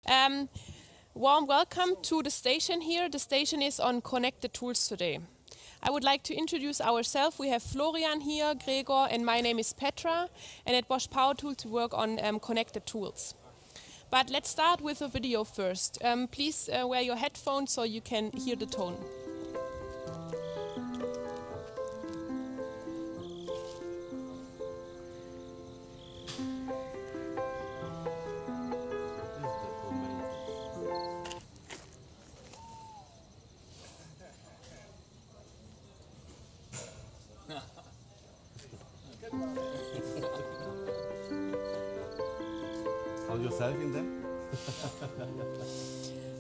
Warm welcome to the station here. The station is on connected tools today. I would like to introduce ourselves. We have Florian here, Gregor, and my name is Petra. And at Bosch Power Tools we work on connected tools. But let's start with a video first. Please wear your headphones so you can hear the tone. Hold yourself in there.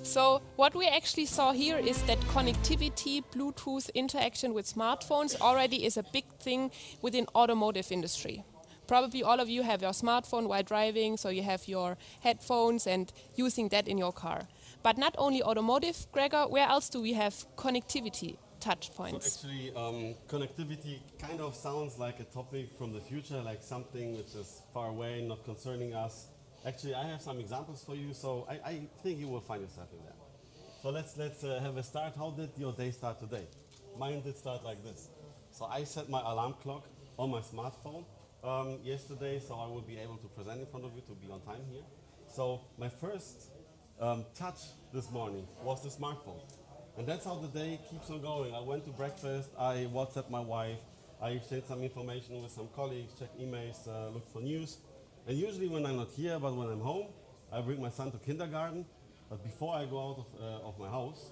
So what we actually saw here is that connectivity, Bluetooth interaction with smartphones already is a big thing within automotive industry. Probably all of you have your smartphone while driving, so you have your headphones and using that in your car. But not only automotive, Gregor, where else do we have connectivity touch points? So actually, connectivity kind of sounds like a topic from the future, like something which is far away, not concerning us. Actually, I have some examples for you, so I think you will find yourself in there. So let's have a start. How did your day start today? Mine did start like this. So I set my alarm clock on my smartphone yesterday, so I will be able to present in front of you to be on time here. So my first touch this morning was the smartphone. And that's how the day keeps on going. I went to breakfast, I WhatsApped my wife, I exchanged some information with some colleagues, checked emails, looked for news. And usually when I'm not here, but when I'm home, I bring my son to kindergarten. But before I go out of my house,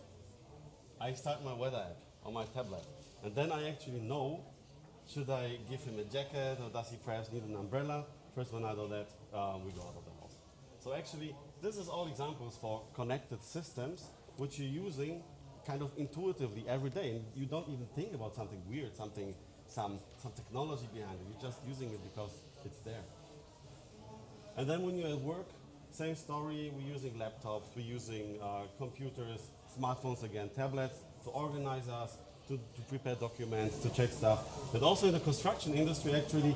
I start my weather app on my tablet. And then I actually know, should I give him a jacket or does he perhaps need an umbrella? First when I do that, we go out of the house. So actually, this is all examples for connected systems, which you're using kind of intuitively every day. And you don't even think about something weird, some technology behind it. You're just using it because it's there. And then when you're at work, same story, we're using laptops, we're using computers, smartphones again, tablets to organize us, to prepare documents, to check stuff. But also in the construction industry, actually,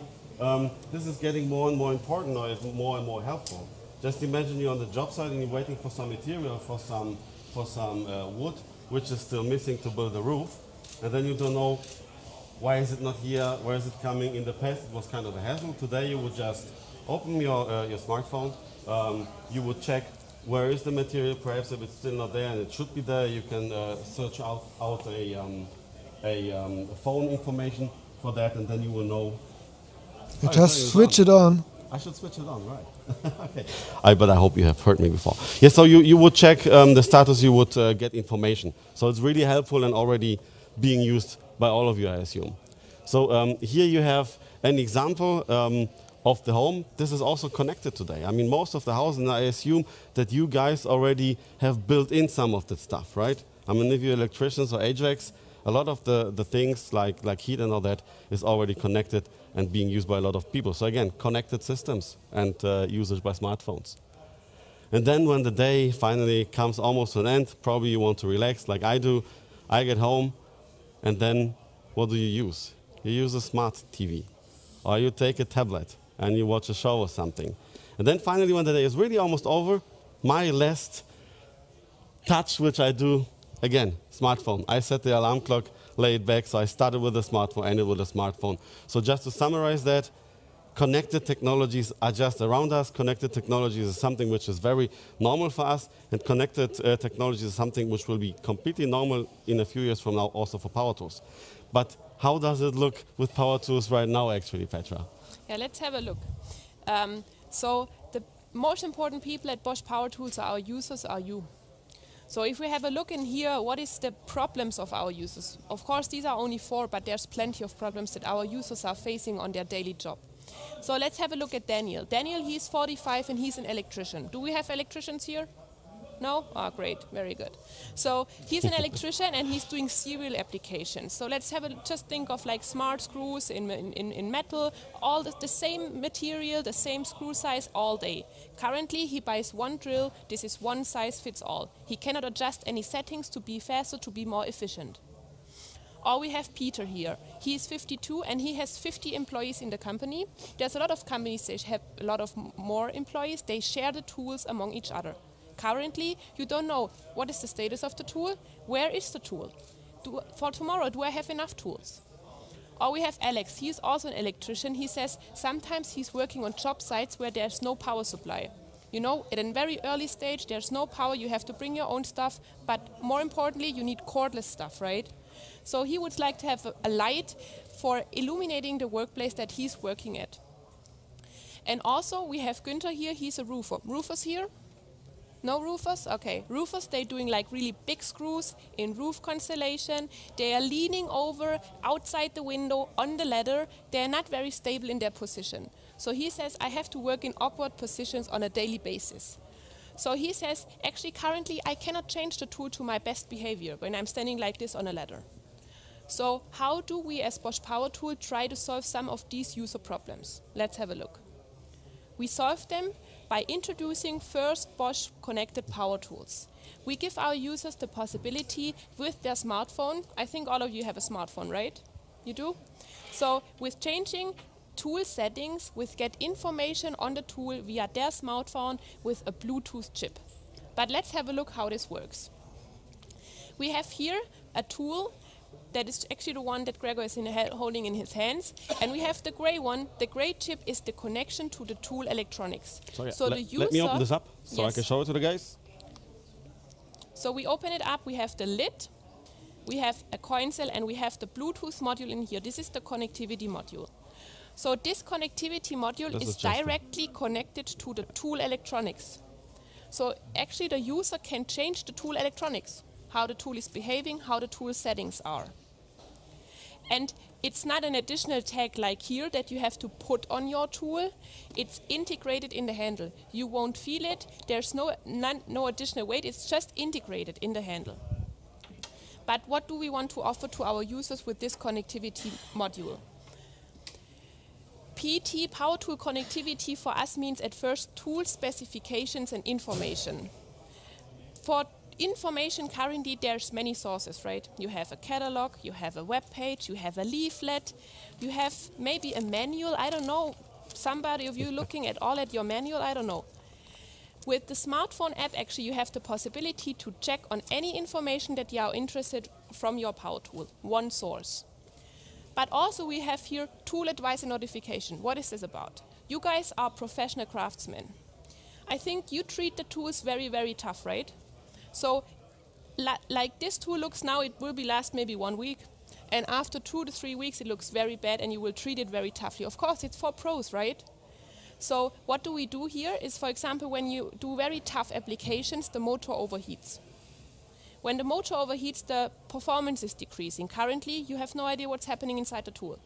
this is getting more and more important, or it's more and more helpful. Just imagine you're on the job site and you're waiting for some material, for some wood, which is still missing to build a roof. And then you don't know, why is it not here, where is it coming? In the past, it was kind of a hassle. Today, you would just open your smartphone, you would check where is the material, perhaps if it's still not there and it should be there, you can search out a phone information for that, and then you will know. You just switch it on. I should switch it on, right. Okay. But I hope you have heard me before. Yeah, so you would check the status, you would get information. So it's really helpful and already being used by all of you, I assume. So here you have an example of the home. This is also connected today. I mean, most of the houses, and I assume that you guys already have built in some of that stuff, right? I mean, if you're electricians or HVACs, a lot of the things like heat and all that is already connected and being used by a lot of people. So again, connected systems and usage by smartphones. And then when the day finally comes almost to an end, probably you want to relax like I do. I get home, and then what do you use? You use a smart TV, or you take a tablet and you watch a show or something. And then finally, when the day is really almost over, my last touch, which I do, again, smartphone. I set the alarm clock, lay it back, so I started with a smartphone, ended with a smartphone. So just to summarize that, connected technologies are just around us. Connected technologies is something which is very normal for us, and connected technologies is something which will be completely normal in a few years from now also for power tools. But how does it look with power tools right now, actually, Petra? Yeah, let's have a look. So the most important people at Bosch Power Tools are our users, are you. So if we have a look in here, what is the problems of our users? Of course, these are only 4, but there's plenty of problems that our users are facing on their daily job. So let's have a look at Daniel. Daniel, he's 45 and he's an electrician. Do we have electricians here? No? Ah, great, very good. So he's an electrician and he's doing serial applications. So let's have just think of like smart screws in metal, all the same material, the same screw size all day. Currently he buys one drill, this is one size fits all. He cannot adjust any settings to be faster, to be more efficient. Or we have Peter here. He is 52 and he has 50 employees in the company. There's a lot of companies that have a lot of more employees. They share the tools among each other. currently you don't know what is the status of the tool, where is the tool, for tomorrow do I have enough tools? Or we have Alex, he's also an electrician. He says sometimes he's working on job sites where there's no power supply. You know, at a very early stage there's no power, you have to bring your own stuff, but more importantly you need cordless stuff, right? So he would like to have a light for illuminating the workplace that he's working at. And also we have Günther here, he's a roofer. Roofers here? No roofers? Okay. Roofers, they're doing like really big screws in roof constellation. They are leaning over outside the window on the ladder. They're not very stable in their position. So he says, I have to work in upward positions on a daily basis. So he says, actually currently I cannot change the tool to my best behavior when I'm standing like this on a ladder. So how do we as Bosch Power Tool try to solve some of these user problems? Let's have a look. We solve them by introducing first Bosch connected power tools. We give our users the possibility with their smartphone. I think all of you have a smartphone, right? You do? So with changing tool settings, we get information on the tool via their smartphone with a Bluetooth chip. But let's have a look how this works. We have here a tool that is actually the one that Gregor is holding in his hands. And we have the gray one. The gray chip is the connection to the tool electronics. So the user, let me open this up so yes. I can show it to the guys. So we open it up, we have the lid, we have a coin cell, and we have the Bluetooth module in here. This is the connectivity module. So this connectivity module is directly connected to the tool electronics. So actually the user can change the tool electronics, how the tool is behaving, how the tool settings are. And it's not an additional tag like here that you have to put on your tool. It's integrated in the handle. You won't feel it. There's no additional weight. It's just integrated in the handle. But what do we want to offer to our users with this connectivity module? PT, Power Tool Connectivity, for us means at first tool specifications and information. For information, currently there's many sources, right? You have a catalog, you have a web page, you have a leaflet, you have maybe a manual, I don't know, somebody of you looking at your manual, I don't know. With the smartphone app, actually you have the possibility to check on any information that you are interested from your power tool, one source. But also we have here tool advice and notification. What is this about? You guys are professional craftsmen. I think you treat the tools very, very tough, right? So, like this tool looks now, it will last maybe 1 week. And after 2 to 3 weeks, it looks very bad and you will treat it very toughly. Of course, it's for pros, right? So what do we do here is, for example, when you do very tough applications, the motor overheats. When the motor overheats, the performance is decreasing. Currently, you have no idea what's happening inside the tool.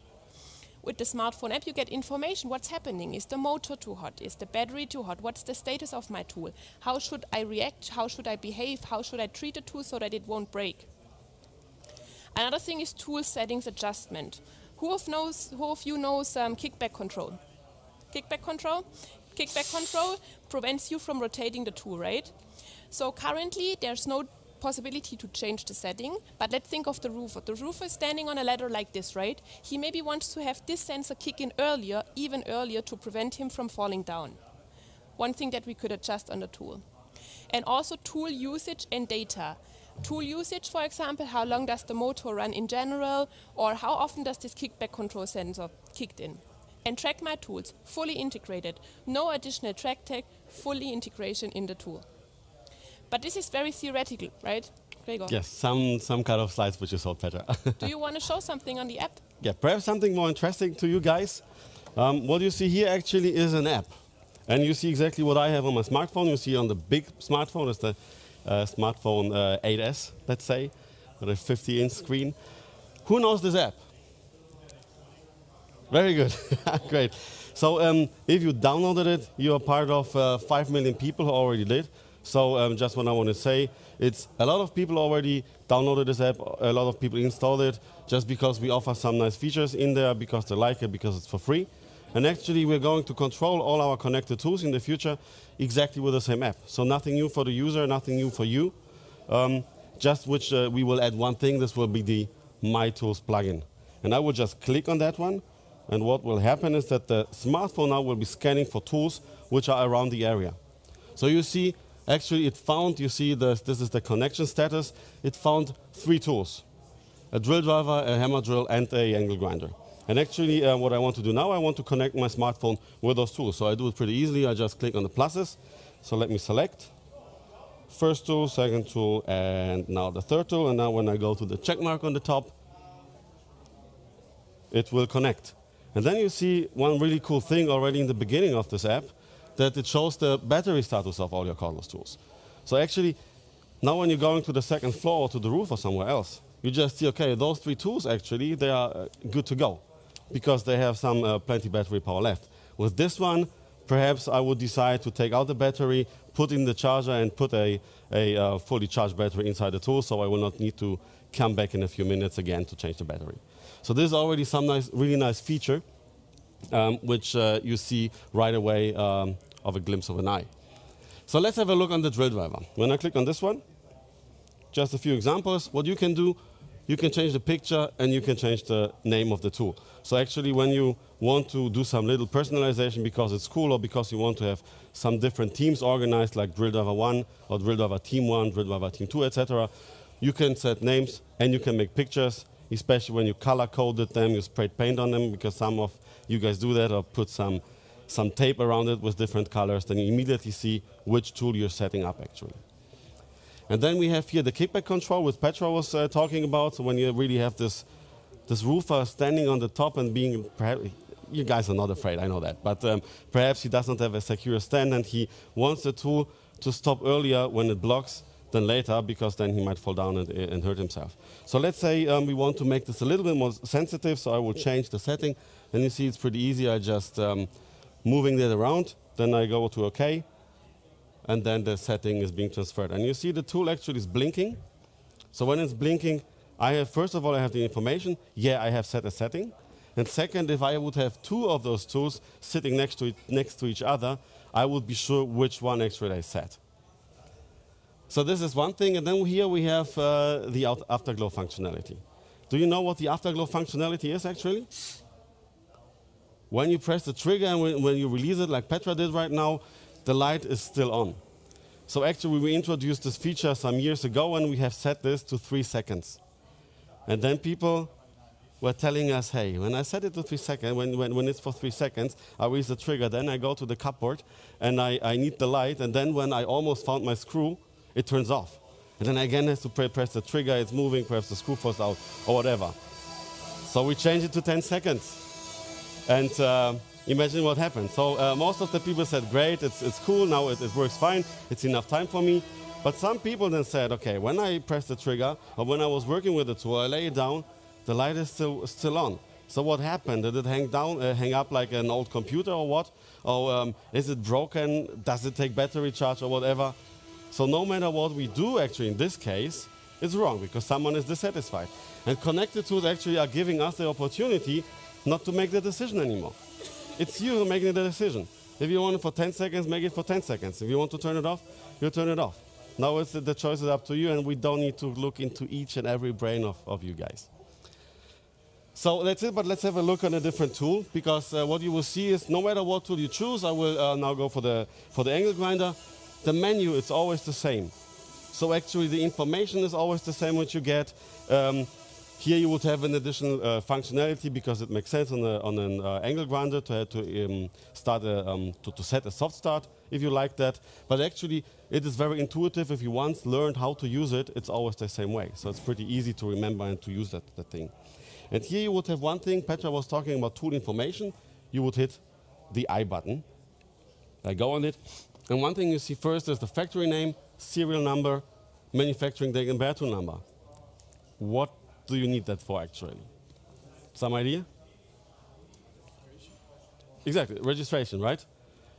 With the smartphone app, you get information. What's happening? Is the motor too hot? Is the battery too hot? What's the status of my tool? How should I react? How should I behave? How should I treat the tool so that it won't break? Another thing is tool settings adjustment. Who of you knows kickback control? Kickback control? Kickback control prevents you from rotating the tool, right? So currently, there's no possibility to change the setting, but let's think of the roofer. The roofer is standing on a ladder like this, right? He maybe wants to have this sensor kick in earlier, even earlier, to prevent him from falling down. One thing that we could adjust on the tool. And also tool usage and data. Tool usage, for example, how long does the motor run in general, or how often does this kickback control sensor kicked in? And track my tools, fully integrated. No additional track tag, fully integration in the tool. But this is very theoretical, right, Gregor? Yes, some kind of slides which is all better. Do you want to show something on the app? Yeah, perhaps something more interesting to you guys. What you see here actually is an app. And you see exactly what I have on my smartphone. You see on the big smartphone, it's the smartphone 8S, let's say, with a 50-inch screen. Who knows this app? Very good, great. So if you downloaded it, you are part of 5 million people who already did. So just what I want to say, it's a lot of people already downloaded this app, a lot of people installed it, just because we offer some nice features in there, because they like it, because it's for free. And actually we're going to control all our connected tools in the future exactly with the same app. So nothing new for the user, nothing new for you, just which we will add one thing, this will be the My Tools plugin. And I will just click on that one, and what will happen is that the smartphone now will be scanning for tools which are around the area. So you see actually it found, you see this is the connection status, it found 3 tools. A drill driver, a hammer drill, and a angle grinder. And actually what I want to do now, I want to connect my smartphone with those tools. So I do it pretty easily, I just click on the pluses. So let me select. First tool, second tool, and now the third tool. And now when I go to the check mark on the top, it will connect. And then you see one really cool thing already in the beginning of this app, that it shows the battery status of all your cordless tools. So actually, now when you're going to the second floor or to the roof or somewhere else, you just see, okay, those 3 tools actually, they are good to go because they have some plenty battery power left. With this one, perhaps I would decide to take out the battery, put in the charger, and put a fully charged battery inside the tool, so I will not need to come back in a few minutes again to change the battery. So this is already some really nice feature, which you see right away of a glimpse of an eye. So let's have a look on the drill driver. When I click on this one, just a few examples. What you can do, you can change the picture and you can change the name of the tool. So actually when you want to do some little personalization because it's cool or because you want to have some different teams organized, like drill driver 1 or drill driver team 1, drill driver team 2, etc., you can set names and you can make pictures, especially when you color-coded them, you sprayed paint on them, because some of you guys do that, or put some tape around it with different colors, then you immediately see which tool you're setting up actually. And then we have here the kickback control, which Petra was talking about. So when you really have this roofer standing on the top and being, perhaps, you guys are not afraid, I know that, but perhaps he doesn't have a secure stand and he wants the tool to stop earlier when it blocks than later, because then he might fall down and hurt himself. So let's say we want to make this a little bit more sensitive, so I will change the setting. And you see it's pretty easy, I just moving that around, then I go to OK, and then the setting is being transferred. And you see the tool actually is blinking. So when it's blinking, first of all, I have the information. Yeah, I have set a setting. And second, if I would have 2 of those tools sitting next to each other, I would be sure which one actually I set. So this is one thing. And then here we have the afterglow functionality. Do you know what the afterglow functionality is actually? When you press the trigger and when you release it, like Petra did right now, the light is still on. So actually we introduced this feature some years ago and we have set this to 3 seconds. And then people were telling us, hey, when I set it to 3 seconds, when it's for 3 seconds, I release the trigger, then I go to the cupboard and I need the light, and then when I almost found my screw, it turns off. And then I again have to press the trigger, it's moving, perhaps the screw falls out or whatever. So we changed it to 10 seconds. And imagine what happened. So most of the people said, great, it's cool, now it works fine, it's enough time for me. But some people then said, okay, when I press the trigger, or when I was working with the tool, I lay it down, the light is still on. So what happened? Did it hang up like an old computer or what? Or is it broken? Does it take battery charge or whatever? So no matter what we do actually in this case, it's wrong because someone is dissatisfied. And connected tools actually are giving us the opportunity not to make the decision anymore. It's you making the decision. If you want it for 10 seconds, make it for 10 seconds. If you want to turn it off, you turn it off. Now the choice is up to you, and we don't need to look into each and every brain of you guys. So that's it, but let's have a look on a different tool, because what you will see is no matter what tool you choose, I will now go for the angle grinder. The menu is always the same. So actually the information is always the same which you get. Here you would have an additional functionality, because it makes sense on an angle grinder to set a soft start if you like that. But actually it is very intuitive. If you once learned how to use it, it's always the same way. So it's pretty easy to remember and to use that thing. And here you would have one thing. Petra was talking about tool information. You would hit the I button. I go on it. And one thing you see first is the factory name, serial number, manufacturing date, and battle number. What do you need that for actually? Some idea? Exactly, registration, right?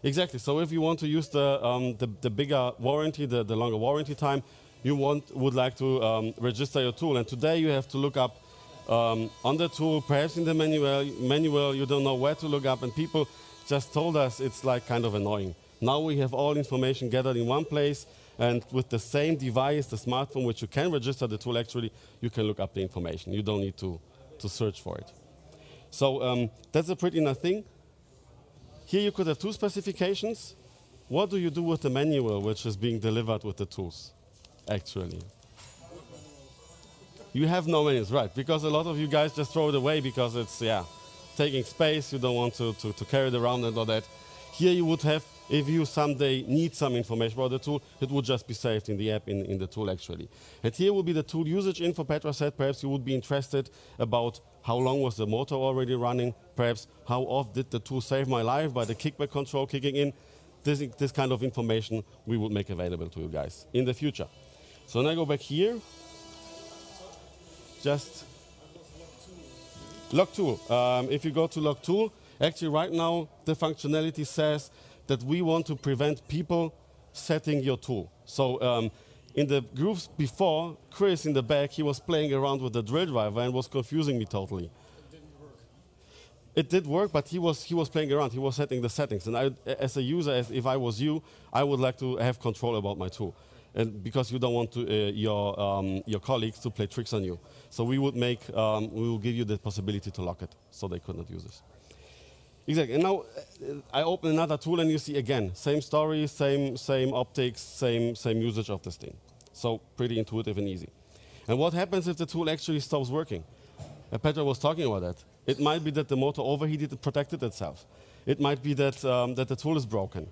Exactly. So if you want to use the bigger warranty, the longer warranty time, you would like to register your tool. And today you have to look up on the tool, perhaps in the manual, you don't know where to look up, and people just told us it's like kind of annoying. Now we have all information gathered in one place, and with the same device, the smartphone, which you can register the tool, actually, you can look up the information. You don't need to search for it. So that's a pretty nice thing. Here you could have two specifications. what do you do with the manual which is being delivered with the tools, actually? You have no manuals, right? Because a lot of you guys just throw it away because it's, taking space, you don't want to carry it around and all that. Here you would have, if you someday need some information about the tool, it would just be saved in the app, in the tool actually. And here will be the tool usage info. Petra said perhaps you would be interested about how long was the motor already running, perhaps how often did the tool save my life by the kickback control kicking in. This kind of information we would make available to you guys in the future. So when I go back here, just log tool. If you go to log tool, actually right now the functionality says that we want to prevent people setting your tool. So in the groups before, Chris in the back, he was playing around with the drill driver and was confusing me totally. It didn't work. It did work, but he was playing around. He was setting the settings. And I, as a user, if I was you, I would like to have control about my tool. And because you don't want to, your colleagues to play tricks on you. So we would make, we will give you the possibility to lock it, so they could not use this. Exactly. And now I open another tool, and you see again same story, same optics, same usage of this thing. So pretty intuitive and easy. And what happens if the tool actually stops working? Petra was talking about that. It might be that the motor overheated and protected itself. It might be that that the tool is broken.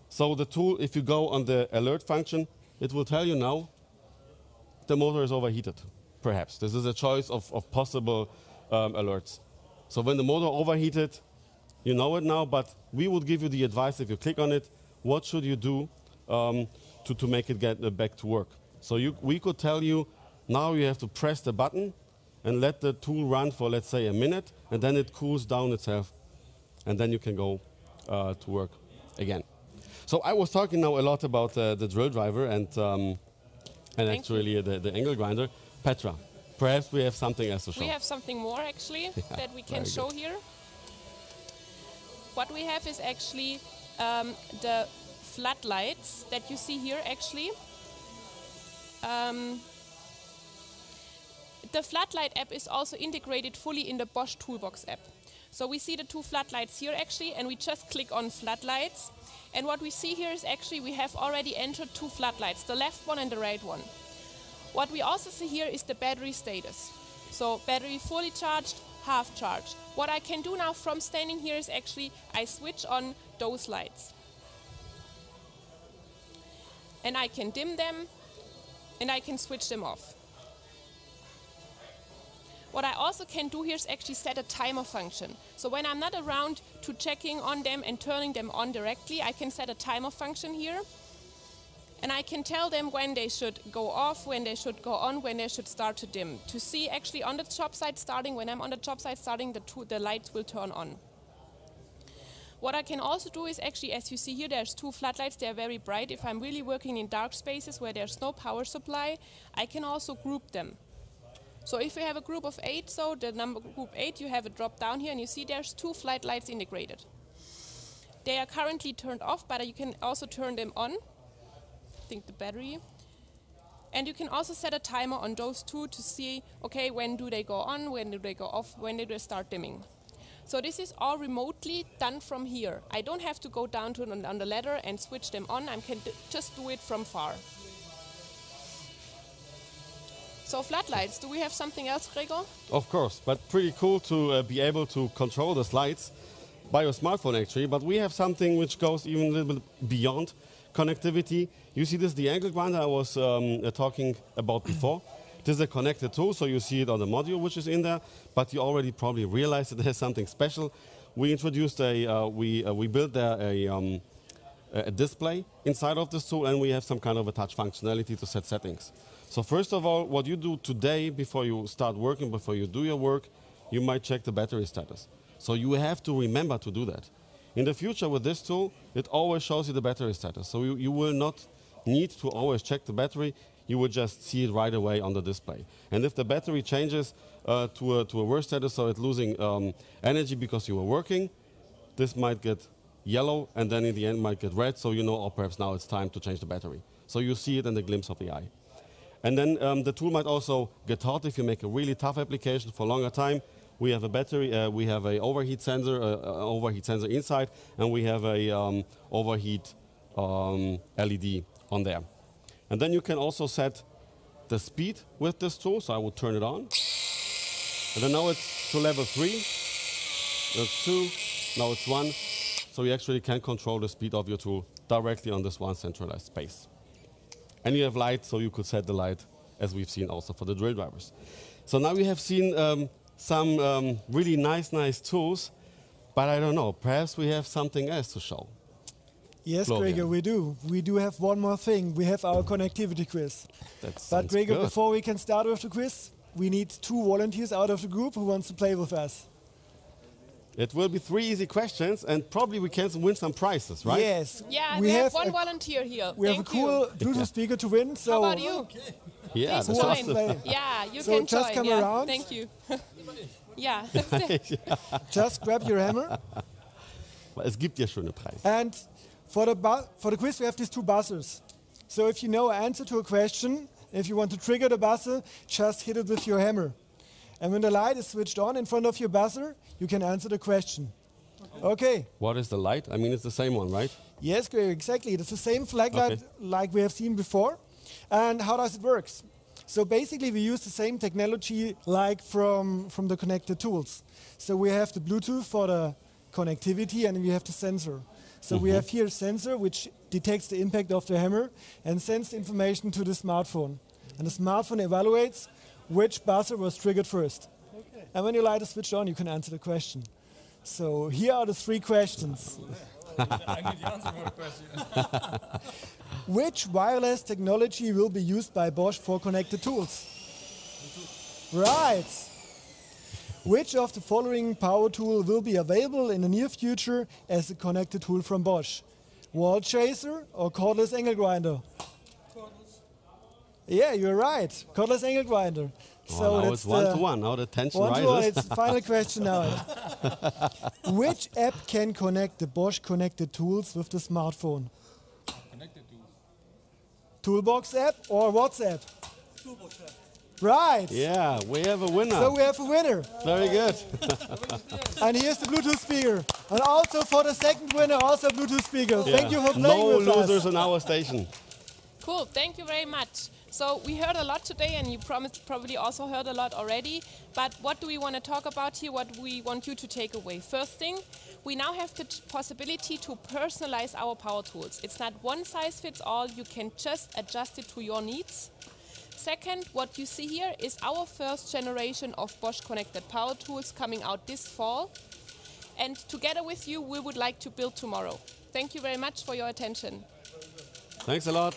So the tool, if you go on the alert function, it will tell you now the motor is overheated. Perhaps this is a choice of possible alerts. So when the motor overheated, you know it now, but we would give you the advice if you click on it, what should you do to make it get back to work. So we could tell you, now you have to press the button and let the tool run for, let's say, a minute, and then it cools down itself, and then you can go to work again. So I was talking now a lot about the drill driver and actually the angle grinder. Petra, perhaps we have something else to show. We have something more actually that we can show here. What we have is actually the floodlights that you see here actually. The floodlight app is also integrated fully in the Bosch Toolbox app. So we see the two floodlights here actually, and we just click on floodlights. And what we see here is actually we have already entered two floodlights, the left one and the right one. What we also see here is the battery status. So battery fully charged, half charged. What I can do now from standing here is actually I switch on those lights. And I can dim them and I can switch them off. What I also can do here is actually set a timer function. So when I'm not around to checking on them and turning them on directly, I can set a timer function here. And I can tell them when they should go off, when they should go on, when they should start to dim. To see actually on the job site starting, when I'm on the job site starting, the lights will turn on. What I can also do is actually, as you see here, there's two floodlights, they're very bright. If I'm really working in dark spaces where there's no power supply, I can also group them. So if you have a group of 8, so the number group 8, you have a drop down here and you see there's two floodlights integrated. They are currently turned off, but you can also turn them on. I think the battery. And you can also set a timer on those two to see, okay, when do they go on, when do they go off, when do they start dimming. So this is all remotely done from here. I don't have to go down to on the ladder and switch them on. I can just do it from far. So floodlights, do we have something else, Gregor? Of course, but pretty cool to be able to control the lights by your smartphone actually, but we have something which goes even a little bit beyond connectivity. You see this, the angle grinder I was talking about before. This is a connected tool, so you see it on the module which is in there, but you already probably realized that there's something special. We introduced we built there a display inside of this tool, and we have some kind of a touch functionality to set settings. So first of all, what you do today before you start working, before you do your work, you might check the battery status. So you have to remember to do that. In the future with this tool, it always shows you the battery status. So you will not need to always check the battery, you will just see it right away on the display. And if the battery changes to a worse status, so it's losing energy because you were working, this might get yellow and then in the end might get red, so you know, oh, perhaps now it's time to change the battery. So you see it in the glimpse of the eye. And then the tool might also get hot if you make a really tough application for a longer time. We have a battery, we have an overheat sensor inside, and we have a overheat LED on there. And then you can also set the speed with this tool. So I will turn it on. And then now it's to level 3. That's 2. Now it's 1. So you actually can control the speed of your tool directly on this one centralized space. And you have light, so you could set the light, as we've seen also for the drill drivers. So now we have seen some really nice tools, but I don't know, perhaps we have something else to show. Yes, Florian. Gregor, we do. We do have one more thing. We have our connectivity quiz. But Gregor, good. before we can start with the quiz, we need 2 volunteers out of the group who wants to play with us. It will be 3 easy questions, and probably we can win some prizes, right? Yes. Yeah, we have one volunteer here. We have a cool Bluetooth speaker to win. So how about you? Yeah, Please that's join. awesome. Yeah, you So can just join. come Yeah, around. thank you. Yeah. Just grab your hammer. Es gibt ja schöne Preise. And for the quiz, we have these 2 buzzers. So if you know an answer to a question, if you want to trigger the buzzer, just hit it with your hammer. And when the light is switched on in front of your buzzer, you can answer the question. Okay. What is the light? I mean, it's the same one, right? Yes, Gregor, exactly. It's the same flag light like we have seen before. And how does it work? So basically, we use the same technology like from the connected tools. So we have the Bluetooth for the connectivity, and we have the sensor. So we have here a sensor which detects the impact of the hammer and sends the information to the smartphone. And the smartphone evaluates which buzzer was triggered first. Okay. And when your light is switched on, you can answer the question. So here are the 3 questions. I need the answer for a question. Which wireless technology will be used by Bosch for connected tools? Right. Which of the following power tool will be available in the near future as a connected tool from Bosch? Wall chaser or cordless angle grinder? Cordless. Yeah, you're right. Cordless angle grinder. So now it's 1 to 1. Now the tension rises. 1 to 1. It's the final question now. Which app can connect the Bosch connected tools with the smartphone? Connected tools. Toolbox app or WhatsApp? Toolbox app. Right. Yeah, we have a winner. So we have a winner. Very good. And here's the Bluetooth speaker. And also for the second winner, also Bluetooth speaker. Yeah. Thank you for playing No with us. losers in our station. Cool, thank you very much. So we heard a lot today, and you probably also heard a lot already. But what do we want to talk about here? What we want you to take away? First thing, we now have the possibility to personalize our power tools. It's not one size fits all. You can just adjust it to your needs. Second, what you see here is our first generation of Bosch connected power tools coming out this fall. And together with you, we would like to build tomorrow. Thank you very much for your attention. Thanks a lot.